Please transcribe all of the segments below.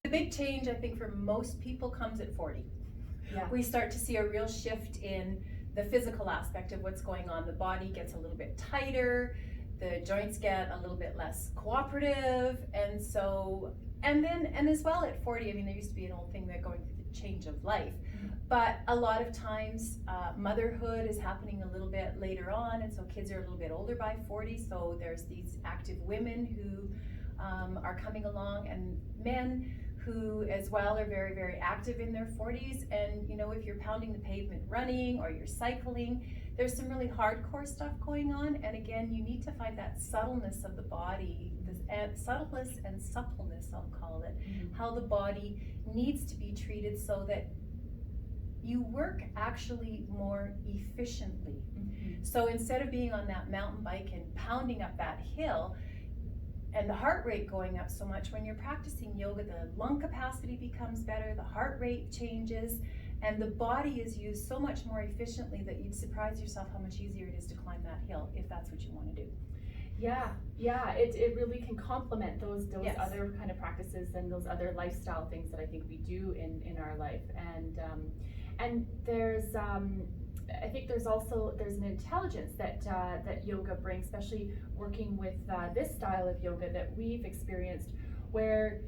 The big change, I think, for most people comes at 40. Yeah. We start to see a real shift in the physical aspect of what's going on. The body gets a little bit tighter, the joints get a little bit less cooperative, and as well at 40, I mean, there used to be an old thing that going through the change of life, but a lot of times motherhood is happening a little bit later on, and so kids are a little bit older by 40, so there's these active women who are coming along, and men who as well are very, very active in their 40s. And if you're pounding the pavement running or you're cycling, there's some really hardcore stuff going on. And again, you need to find that subtleness of the body, subtleness and suppleness, I'll call it, how the body needs to be treated so that you work actually more efficiently. So instead of being on that mountain bike and pounding up that hill, and the heart rate going up so much, when you're practicing yoga, the lung capacity becomes better, the heart rate changes, and the body is used so much more efficiently that you'd surprise yourself how much easier it is to climb that hill if that's what you want to do. Yeah, it really can complement those Yes. other kind of practices and those other lifestyle things that I think we do in our life. And there's I think there's an intelligence that yoga brings, especially working with this style of yoga that we've experienced, where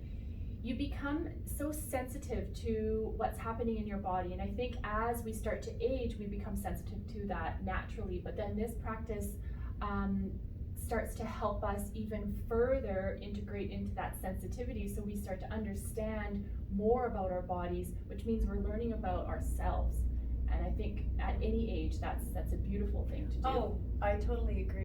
you become so sensitive to what's happening in your body. And I think as we start to age, we become sensitive to that naturally. But then this practice starts to help us even further integrate into that sensitivity, so we start to understand more about our bodies, which means we're learning about ourselves. And I think at any age, that's a beautiful thing to do. Oh, I totally agree.